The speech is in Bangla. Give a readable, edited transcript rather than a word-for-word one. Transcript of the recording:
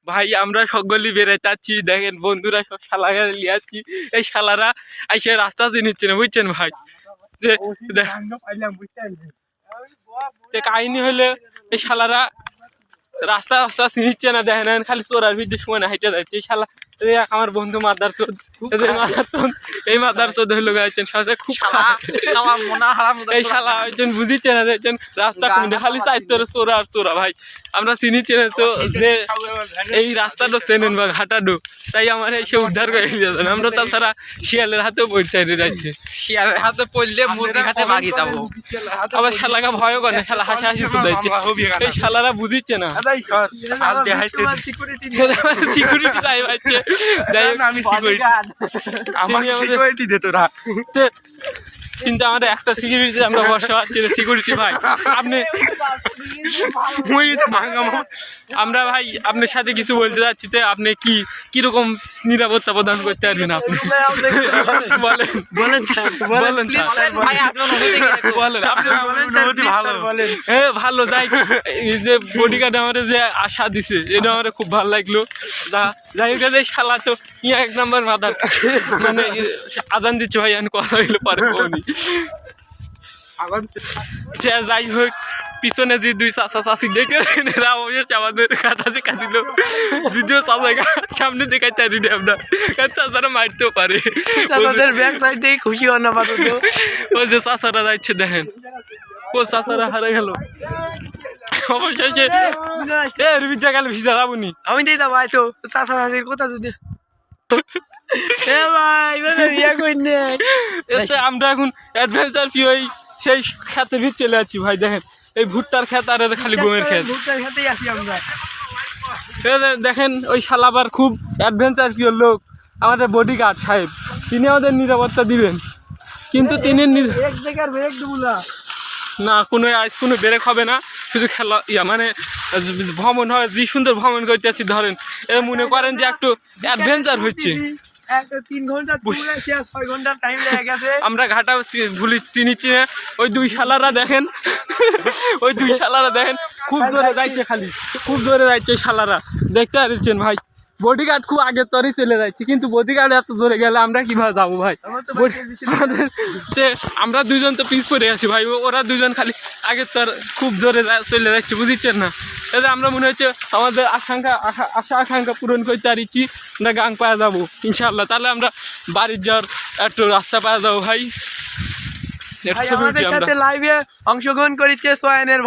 ভাই আমরা সকলেই বেড়াইতেছি, দেখেন বন্ধুরা সব শালারা নিয়ে আসছি। এই শালারা এসে রাস্তা চিনিচ্ছে না, বুঝছেন ভাই। যে কাহিনী হলে এই শালারা রাস্তা রাস্তা চিনিচ্ছে না, দেখেন খালি চোরার ভিতরে সময় না হেঁটে যাচ্ছে। এই শালা আমার বন্ধু মাদার চোদ, এই মাদার চোদ হলো গাইছেন সাথে খুব এই শালা হয়েছেন বুঝিচ্ছে না, দেখছেন রাস্তা কোনটা খালি চাইতে চোরা আর চোরা। ভাই আমরা চিনিচ্ছে না তো যে এই রাস্তাটা চেনেন বা ঘাটাডো, তাই আমার এসে উদ্ধার করে নিয়ে যাবেন। আমরা তাছাড়া শিয়ালের হাতেও পড়তে যাচ্ছে, শিয়ালের হাতে পড়লে মুরগির হাতে মাগি যাবো। আবার শালাকে ভয়ও করে না, শালা হাসি হাসি শুধাইছে। এই শালারা বুঝিচ্ছে না, সিকিউরিটি চাই পাচ্ছে। কিন্তু আমাদের একটা সিকিউরিটি আমরা ভরসা পাচ্ছি না। সিকিউরিটি ভাই আপনি আমরা ভাই আপনার সাথে কিছু বলতে যাচ্ছি, তো আপনি কিরকম নিরাপত্তা প্রদান করতে পারবেন আপনি বলেন বলেন বলেন বলেন। হ্যাঁ ভালো, যাই এই যে বডিগার্ড আমাদের যে আশা দিছে এটা আমার খুব ভালো লাগলো। যাই হোক এই শালা তো ইয়া এক নাম্বার মাদার, মানে আদান দিচ্ছে ভাই, আমি কথা হইলে পারে পাবনি। যাই হোক পিছনে যে দুই চাচা চাষি দেখে আমাদের কাটাতে কাটিল, যদিও সামনে দেখাই চারি আমরা চাচারা মারতেও পারে, খুশি হন না। ওই যে চাচারা যাচ্ছে দেখেন, ও চাচারা হারে গেল অবশেষে। ভিজা গেল ভিজা যাবনি, আমি দিয়ে যাবো তো চাচা চাচির কথা যদি আমরা এখন অ্যাডভেঞ্চার কি ওই সেই খেতে ভিত চলে যাচ্ছি ভাই। দেখেন এই ভুট্টার খেত আর খালি গমের খেত। দেখেন ওই শালাবার খুব অ্যাডভেঞ্চার প্রিয় লোক আমাদের বডিগার্ড সাহেব, তিনি আমাদের নিরাপত্তা দিবেন, কিন্তু তিনি না কোনো আজ কোনো ব্রেক হবে না, শুধু খেলা মানে ভ্রমণ হয়। যে সুন্দর ভ্রমণ করতে আছি ধরেন, এ মনে করেন যে একটু অ্যাডভেঞ্চার হচ্ছে। 3 ঘন্টা 6 ঘন্টা টাইম লেগে গেছে। আমরা ঘাটা ভুলি চিনিচ্ছি না। ওই দুই শালারা দেখেন, ওই দুই শালারা দেখেন খুব জোরে যাচ্ছে, খালি খুব জোরে যাচ্ছে শালারা, দেখতে পাচ্ছেন ভাই। বডিগার্ড খুব আগের তরেই চলে যাচ্ছে, কিন্তু বডিগার্ড এত জোরে গেলে আমরা কিভাবে যাবো ভাই। আমরা দুজন তো পিছ পড়ে আছি ভাই, ওরা দুজন খালি আগের তর খুব জোরে চলে যাচ্ছে, বুঝিচ্ছেন না। এতে আমরা মনে হচ্ছে আমাদের আশা আকাঙ্ক্ষা পূরণ করতে পারছি, আমরা গাং পাওয়া যাবো ইনশাল্লাহ। তাহলে আমরা বাড়ির যাওয়ার একটু রাস্তা পাওয়া যাবো ভাই। আমাদের সাথে লাইভে অংশগ্রহণ করেছে সোয়ানের